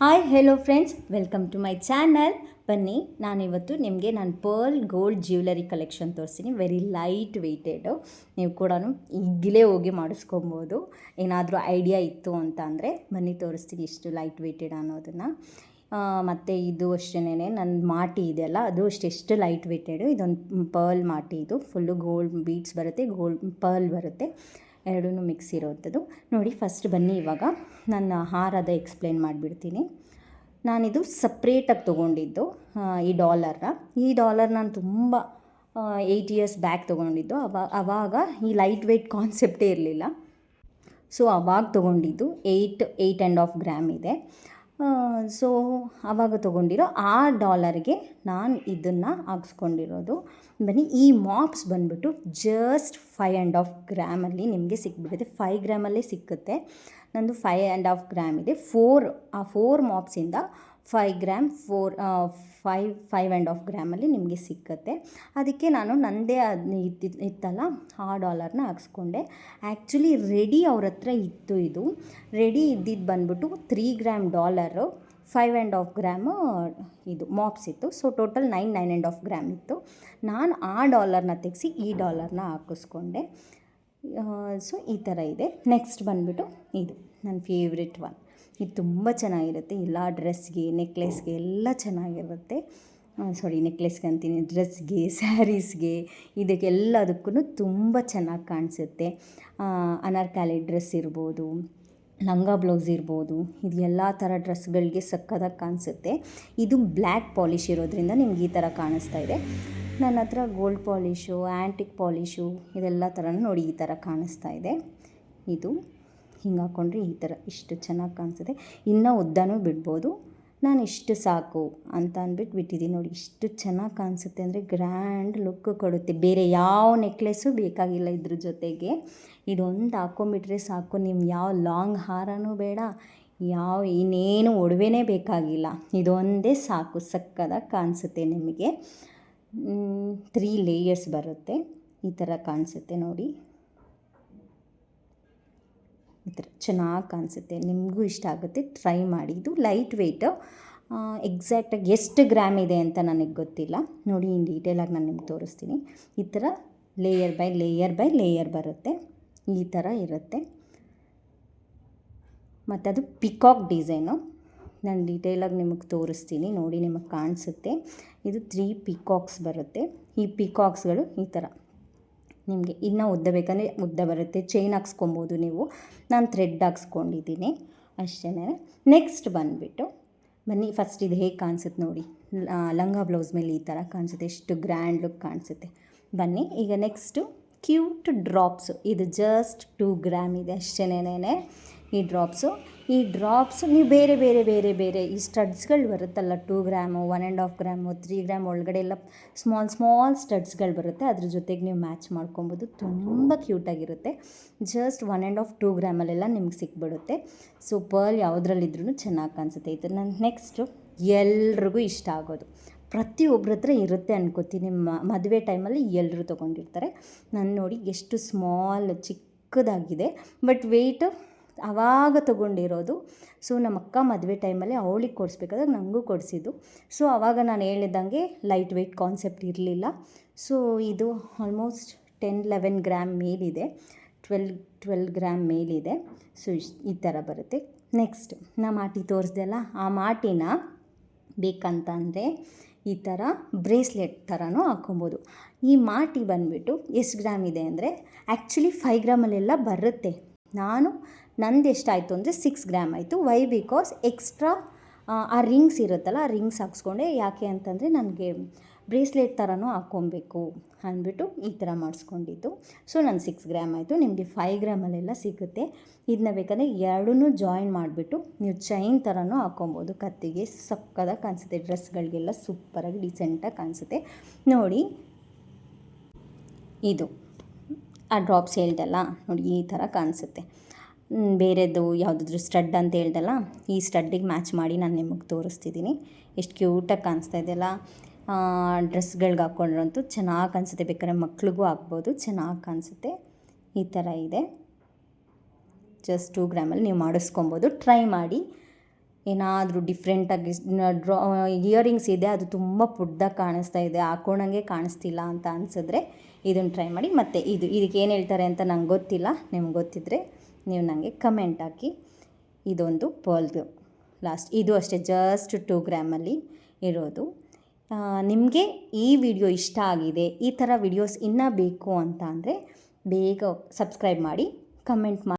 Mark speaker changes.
Speaker 1: Hi hello friends, welcome to my channel. ಬನ್ನಿ, ನಾನಿವತ್ತು ನಿಮಗೆ ನಾನು ಪರ್ಲ್ ಗೋಲ್ಡ್ ಜ್ಯುವೆಲರಿ ಕಲೆಕ್ಷನ್ ತೋರಿಸ್ತೀನಿ. Very light weighted. ನೀವು ಕೂಡ ಈಗಲೇ ಹೋಗಿ ಮಾಡಿಸ್ಕೊಬೋದು. ಏನಾದರೂ ಐಡಿಯಾ ಇತ್ತು ಅಂತ ಅಂದರೆ ಬನ್ನಿ ತೋರಿಸ್ತೀನಿ ಎಷ್ಟು ಲೈಟ್ ವೆಯ್ಟೆಡ್ ಅನ್ನೋದನ್ನು. ಮತ್ತು ಇದು ಅಷ್ಟೇನೆ, ನನ್ನ ಮಾಟಿ ಇದೆಯಲ್ಲ ಅದು ಎಷ್ಟು ಲೈಟ್ ವೆಯ್ಟೆಡು. ಇದೊಂದು ಪರ್ಲ್ ಮಾಟಿ, ಇದು ಫುಲ್ಲು ಗೋಲ್ಡ್ ಬೀಡ್ಸ್ ಬರುತ್ತೆ, ಗೋಲ್ಡ್ ಪರ್ಲ್ ಬರುತ್ತೆ, ಎರಡೂ ಮಿಕ್ಸ್ ಇರೋವಂಥದ್ದು. ನೋಡಿ, ಫಸ್ಟ್ ಬನ್ನಿ ಇವಾಗ ನನ್ನ ಹಾರದ ಎಕ್ಸ್ಪ್ಲೇನ್ ಮಾಡಿಬಿಡ್ತೀನಿ. ನಾನಿದು ಸಪ್ರೇಟಾಗಿ ತೊಗೊಂಡಿದ್ದು ಈ ಡಾಲರ್ ನಾನು ತುಂಬ 8 ಇಯರ್ಸ್ ಬ್ಯಾಕ್ ತೊಗೊಂಡಿದ್ದು. ಆವಾಗ ಈ ಲೈಟ್ ವೆಯ್ಟ್ ಕಾನ್ಸೆಪ್ಟೇ ಇರಲಿಲ್ಲ. ಸೊ ಆವಾಗ ತೊಗೊಂಡಿದ್ದು 8.5 ಗ್ರಾಮ್ ಇದೆ. ಸೊ ಆವಾಗ ತೊಗೊಂಡಿರೋ ಆ ಡಾಲರ್ಗೆ ನಾನು ಇದನ್ನು ಹಾಕ್ಸ್ಕೊಂಡಿರೋದು. ಬನ್ನಿ, ಈ ಮಾಪ್ಸ್ ಬಂದ್ಬಿಟ್ಟು ಜಸ್ಟ್ 5.5 ಗ್ರಾಮಲ್ಲಿ ನಿಮಗೆ ಸಿಕ್ಬಿಡುತ್ತೆ. 5 ಗ್ರಾಮಲ್ಲೇ ಸಿಕ್ಕುತ್ತೆ. ನಂದು 5.5 ಗ್ರಾಮ್ ಇದೆ. 4 ಮಾಪ್ಸಿಂದ 5 ಗ್ರಾಮ್ 5.5 ಗ್ರಾಮಲ್ಲಿ ನಿಮಗೆ ಸಿಕ್ಕತ್ತೆ. ಅದಕ್ಕೆ ನಾನು ನನ್ನದೇ ಇತ್ತಲ್ಲ ಆ ಡಾಲರ್ನ ಹಾಕ್ಸ್ಕೊಂಡೆ. ಆ್ಯಕ್ಚುಲಿ ರೆಡಿ ಅವ್ರ ಹತ್ರ ಇತ್ತು. ಇದು ರೆಡಿ ಇದ್ದಿದ್ದು ಬಂದ್ಬಿಟ್ಟು 3 ಗ್ರಾಮ್ ಡಾಲರು, 5.5 ಗ್ರಾಮು ಇದು ಮಾಪ್ಸ್ ಇತ್ತು. ಸೊ ಟೋಟಲ್ 9.5 ಗ್ರಾಮ್ ಇತ್ತು. ನಾನು ಆ ಡಾಲರ್ನ ತೆಗೆಸಿ ಈ ಡಾಲರ್ನ ಹಾಕಿಸ್ಕೊಂಡೆ. ಸೊ ಈ ಥರ ಇದೆ. ನೆಕ್ಸ್ಟ್ ಬಂದುಬಿಟ್ಟು ಇದು ನನ್ನ ಫೇವ್ರೆಟ್ ಒನ್. ಇದು ತುಂಬ ಚೆನ್ನಾಗಿರುತ್ತೆ. ಎಲ್ಲ ಡ್ರೆಸ್ಗೆ, ನೆಕ್ಲೆಸ್ಗೆ ಎಲ್ಲ ಚೆನ್ನಾಗಿರುತ್ತೆ. ನೆಕ್ಲೆಸ್ಗೆ ಅಂತೀನಿ, ಡ್ರೆಸ್ಗೆ, ಸ್ಯಾರೀಸ್ಗೆ, ಇದಕ್ಕೆಲ್ಲದಕ್ಕೂ ತುಂಬ ಚೆನ್ನಾಗಿ ಕಾಣಿಸುತ್ತೆ. ಅನಾರ್ಕಲಿ ಡ್ರೆಸ್ ಇರ್ಬೋದು, ಲಂಗ ಬ್ಲೌಸ್ ಇರ್ಬೋದು, ಇದು ಎಲ್ಲ ಥರ ಡ್ರೆಸ್ಗಳಿಗೆ ಸಕ್ಕತ್ತಾಗಿ ಕಾಣಿಸುತ್ತೆ. ಇದು ಬ್ಲ್ಯಾಕ್ ಪಾಲಿಷ್ ಇರೋದ್ರಿಂದ ನಿಮ್ಗೆ ಈ ಥರ ಕಾಣಿಸ್ತಾ ಇದೆ. ನನ್ನ ಹತ್ರ ಗೋಲ್ಡ್ ಪಾಲಿಷು, ಆ್ಯಂಟಿಕ್ ಪಾಲಿಷು, ಇದೆಲ್ಲ ಥರನೂ ನೋಡಿ ಈ ಥರ ಕಾಣಿಸ್ತಾ ಇದೆ. ಇದು ಹಿಂಗೆ ಹಾಕ್ಕೊಂಡ್ರೆ ಈ ಥರ ಇಷ್ಟು ಚೆನ್ನಾಗಿ ಕಾಣಿಸುತ್ತೆ. ಇನ್ನೂ ಉದ್ದನೂ ಬಿಡ್ಬೋದು. ನಾನು ಇಷ್ಟು ಸಾಕು ಅಂತ ಅಂದ್ಬಿಟ್ಟು ಬಿಟ್ಟಿದ್ದೀನಿ. ನೋಡಿ ಇಷ್ಟು ಚೆನ್ನಾಗಿ ಕಾಣಿಸುತ್ತೆ ಅಂದರೆ ಗ್ರ್ಯಾಂಡ್ ಲುಕ್ ಕೊಡುತ್ತೆ. ಬೇರೆ ಯಾವ ನೆಕ್ಲೆಸ್ಸು ಬೇಕಾಗಿಲ್ಲ ಇದ್ರ ಜೊತೆಗೆ. ಇದೊಂದು ಹಾಕ್ಕೊಂಬಿಟ್ರೆ ಸಾಕು. ನಿಮ್ಮ ಯಾವ ಲಾಂಗ್ ಹಾರನೂ ಬೇಡ, ಇನ್ನೇನು ಒಡವೆನೇ ಬೇಕಾಗಿಲ್ಲ. ಇದೊಂದೇ ಸಾಕು, ಸಕ್ಕತ್ತಾಗಿ ಕಾಣಿಸುತ್ತೆ. ನಿಮಗೆ 3 ಲೇಯರ್ಸ್ ಬರುತ್ತೆ. ಈ ಥರ ಕಾಣಿಸುತ್ತೆ ನೋಡಿ, ಈ ಥರ ಚೆನ್ನಾಗಿ ಕಾಣಿಸುತ್ತೆ. ನಿಮಗೂ ಇಷ್ಟ ಆಗುತ್ತೆ, ಟ್ರೈ ಮಾಡಿ. ಇದು ಲೈಟ್ ವೆಯ್ಟು. ಎಕ್ಸಾಕ್ಟಾಗಿ ಎಷ್ಟು ಗ್ರಾಮ್ ಇದೆ ಅಂತ ನನಗೆ ಗೊತ್ತಿಲ್ಲ. ನೋಡಿ, ಇನ್ ಡೀಟೇಲಾಗಿ ನಾನು ನಿಮ್ಗೆ ತೋರಿಸ್ತೀನಿ. ಈ ಥರ ಲೇಯರ್ ಬೈ ಲೇಯರ್ ಬರುತ್ತೆ. ಈ ಥರ ಇರುತ್ತೆ. ಮತ್ತು ಅದು ಪಿಕಾಕ್ ಡಿಸೈನು. ನಾನು ಡೀಟೇಲಾಗಿ ನಿಮಗೆ ತೋರಿಸ್ತೀನಿ. ನೋಡಿ, ನಿಮಗೆ ಕಾಣಿಸುತ್ತೆ. ಇದು 3 ಪಿಕಾಕ್ಸ್ ಬರುತ್ತೆ. ಈ ಪಿಕಾಕ್ಸ್ಗಳು ಈ ಥರ ನಿಮಗೆ ಇನ್ನೂ ಉದ್ದ ಬೇಕಂದರೆ ಉದ್ದ ಬರುತ್ತೆ. ಚೈನ್ ಹಾಕ್ಸ್ಕೊಬೋದು ನೀವು. ನಾನು ಥ್ರೆಡ್ ಹಾಕ್ಸ್ಕೊಂಡಿದ್ದೀನಿ ಅಷ್ಟೇ. ನೆಕ್ಸ್ಟ್ ಬಂದುಬಿಟ್ಟು ಬನ್ನಿ, ಫಸ್ಟ್ ಇದು ಹೇಗೆ ಕಾಣಿಸುತ್ತೆ ನೋಡಿ. ಲಂಗ ಬ್ಲೌಸ್ ಮೇಲೆ ಈ ಥರ ಕಾಣಿಸುತ್ತೆ. ಎಷ್ಟು ಗ್ರ್ಯಾಂಡ್ ಲುಕ್ ಕಾಣಿಸುತ್ತೆ. ಬನ್ನಿ, ಈಗ ನೆಕ್ಸ್ಟು ಕ್ಯೂಟ್ ಡ್ರಾಪ್ಸು. ಇದು ಜಸ್ಟ್ 2 ಗ್ರಾಮ್ ಇದೆ ಅಷ್ಟೇನೇ. ಈ ಡ್ರಾಪ್ಸು ನೀವು ಬೇರೆ ಈ ಸ್ಟಡ್ಸ್ಗಳು ಬರುತ್ತಲ್ಲ, 2 ಗ್ರಾಮು, 1.5 ಗ್ರಾಮು, 3 ಗ್ರಾಮ್ ಒಳಗಡೆ ಎಲ್ಲ ಸ್ಮಾಲ್ ಸ್ಟಡ್ಸ್ಗಳು ಬರುತ್ತೆ. ಅದ್ರ ಜೊತೆಗೆ ನೀವು ಮ್ಯಾಚ್ ಮಾಡ್ಕೊಬೋದು. ತುಂಬ ಕ್ಯೂಟಾಗಿರುತ್ತೆ. ಜಸ್ಟ್ 1.5-2 ಗ್ರಾಮಲ್ಲೆಲ್ಲ ನಿಮ್ಗೆ ಸಿಕ್ಬಿಡುತ್ತೆ. ಸೊ ಪರ್ಲ್ ಯಾವುದ್ರಲ್ಲಿದ್ರೂ ಚೆನ್ನಾಗಿ ಕಾಣಿಸುತ್ತೆ. ಇದು ನನ್ನ ನೆಕ್ಸ್ಟು ಎಲ್ರಿಗೂ ಇಷ್ಟ ಆಗೋದು. ಪ್ರತಿಯೊಬ್ಬರ ಹತ್ರ ಇರುತ್ತೆ ಅನ್ಕೋತೀನಿ. ಮದುವೆ ಟೈಮಲ್ಲಿ ಎಲ್ಲರೂ ತೊಗೊಂಡಿರ್ತಾರೆ. ನಾನು ನೋಡಿ ಎಷ್ಟು ಚಿಕ್ಕದಾಗಿದೆ, ಬಟ್ ವೆಯ್ಟು ಆವಾಗ ತೊಗೊಂಡಿರೋದು. ಸೊ ನಮ್ಮ ಅಕ್ಕ ಮದುವೆ ಟೈಮಲ್ಲಿ ಅವಳಿಗೆ ಕೊಡಿಸ್ಬೇಕಾದ್ರೆ ನನಗೂ ಕೊಡಿಸಿದ್ದು. ಸೊ ಆವಾಗ ನಾನು ಹೇಳಿದಂಗೆ ಲೈಟ್ ವೆಯ್ಟ್ ಕಾನ್ಸೆಪ್ಟ್ ಇರಲಿಲ್ಲ. ಸೊ ಇದು ಆಲ್ಮೋಸ್ಟ್ 10-11 ಗ್ರಾಮ್ ಮೇಲಿದೆ, 12 ಗ್ರಾಮ್ ಮೇಲಿದೆ. ಸೊ ಈ ಥರ ಬರುತ್ತೆ. ನೆಕ್ಸ್ಟ್ ನಾ ಮಾಟಿ ತೋರಿಸ್ದೆಲ್ಲ, ಆ ಮಾಟಿನ ಬೇಕಂತ ಅಂದರೆ ಈ ಥರ ಬ್ರೇಸ್ಲೆಟ್ ಥರನೂ ಹಾಕ್ಕೊಬೋದು. ಈ ಮಾಟಿ ಬಂದುಬಿಟ್ಟು ಎಷ್ಟು ಗ್ರಾಮ್ ಇದೆ ಅಂದರೆ ಆ್ಯಕ್ಚುಲಿ 5 ಗ್ರಾಮಲ್ಲೆಲ್ಲ ಬರುತ್ತೆ. ನಂದು ಎಷ್ಟಾಯಿತು ಅಂದರೆ 6 ಗ್ರಾಮ್ ಆಯಿತು. ವೈ ಬಿಕಾಸ್ ಎಕ್ಸ್ಟ್ರಾ ಆ ರಿಂಗ್ಸ್ ಇರುತ್ತಲ್ಲ, ಆ ರಿಂಗ್ಸ್ ಹಾಕ್ಸ್ಕೊಂಡೆ. ಯಾಕೆ ಅಂತಂದರೆ ನನಗೆ ಬ್ರೇಸ್ಲೆಟ್ ಥರನೂ ಹಾಕ್ಕೊಬೇಕು ಅಂದ್ಬಿಟ್ಟು ಈ ಥರ ಮಾಡಿಸ್ಕೊಂಡಿದ್ದು. ಸೊ ನಾನು 6 ಗ್ರಾಮ್ ಆಯಿತು. ನಿಮಗೆ 5 ಗ್ರಾಮಲ್ಲೆಲ್ಲ ಸಿಗುತ್ತೆ. ಇದನ್ನ ಬೇಕಾದರೆ ಎರಡೂ ಜಾಯಿನ್ ಮಾಡಿಬಿಟ್ಟು ನೀವು ಚೈನ್ ಥರನೂ ಹಾಕ್ಕೊಬೋದು. ಕತ್ತಿಗೆ ಸಕ್ಕದಾಗಿ ಕಾಣಿಸುತ್ತೆ. ಡ್ರೆಸ್ಗಳಿಗೆಲ್ಲ ಸೂಪರಾಗಿ ಡಿಸೆಂಟಾಗಿ ಕಾಣಿಸುತ್ತೆ. ನೋಡಿ, ಇದು ಆ ಡ್ರಾಪ್ಸ್ ಹೇಳ್ದಲ್ಲ ನೋಡಿ, ಈ ಥರ ಕಾಣಿಸುತ್ತೆ. ಬೇರೆದು ಯಾವುದಾದ್ರೂ ಸ್ಟಡ್ ಅಂತ ಹೇಳ್ದಲ್ಲ, ಈ ಸ್ಟಡ್ಡಿಗೆ ಮ್ಯಾಚ್ ಮಾಡಿ ನಾನು ನಿಮಗೆ ತೋರಿಸ್ತಿದ್ದೀನಿ. ಎಷ್ಟು ಕ್ಯೂಟಾಗಿ ಕಾಣಿಸ್ತಾ ಇದೆಯಲ್ಲ. ಡ್ರೆಸ್ಗಳ್ಗೆ ಹಾಕ್ಕೊಂಡ್ರಂತೂ ಚೆನ್ನಾಗಿ ಕಾಣಿಸುತ್ತೆ. ಬೇಕಾದ್ರೆ ಮಕ್ಳಿಗೂ ಹಾಕ್ಬೋದು, ಚೆನ್ನಾಗಿ ಕಾಣಿಸುತ್ತೆ. ಈ ಥರ ಇದೆ. ಜಸ್ಟ್ 2 ಗ್ರಾಮಲ್ಲಿ ನೀವು ಮಾಡಿಸ್ಕೊಬೋದು. ಟ್ರೈ ಮಾಡಿ. ಏನಾದರೂ ಡಿಫ್ರೆಂಟಾಗಿ ಇಯರಿಂಗ್ಸ್ ಇದೆ, ಅದು ತುಂಬ ಪುಟ್ಟದಾಗಿ ಕಾಣಿಸ್ತಾ ಇದೆ, ಹಾಕ್ಕೊಂಡಂಗೆ ಕಾಣಿಸ್ತಿಲ್ಲ ಅಂತ ಅನಿಸಿದ್ರೆ ಇದನ್ನು ಟ್ರೈ ಮಾಡಿ. ಮತ್ತು ಇದಕ್ಕೆ ಏನು ಹೇಳ್ತಾರೆ ಅಂತ ನಂಗೆ ಗೊತ್ತಿಲ್ಲ, ನಿಮ್ಗೆ ಗೊತ್ತಿದ್ದರೆ ನೀವು ನನಗೆ ಕಮೆಂಟ್ ಹಾಕಿ. ಇದೊಂದು ಪರ್ಲ್ದು ಲಾಸ್ಟ್, ಇದು ಅಷ್ಟೇ ಜಸ್ಟ್ 2 ಗ್ರಾಮಲ್ಲಿ ಇರೋದು. ನಿಮಗೆ ಈ ವಿಡಿಯೋ ಇಷ್ಟ ಆಗಿದೆ, ಈ ಥರ ವಿಡಿಯೋಸ್ ಇನ್ನೂ ಬೇಕು ಅಂತ ಅಂದರೆ ಬೇಗ ಸಬ್ಸ್ಕ್ರೈಬ್ ಮಾಡಿ, ಕಮೆಂಟ್ ಮಾಡಿ.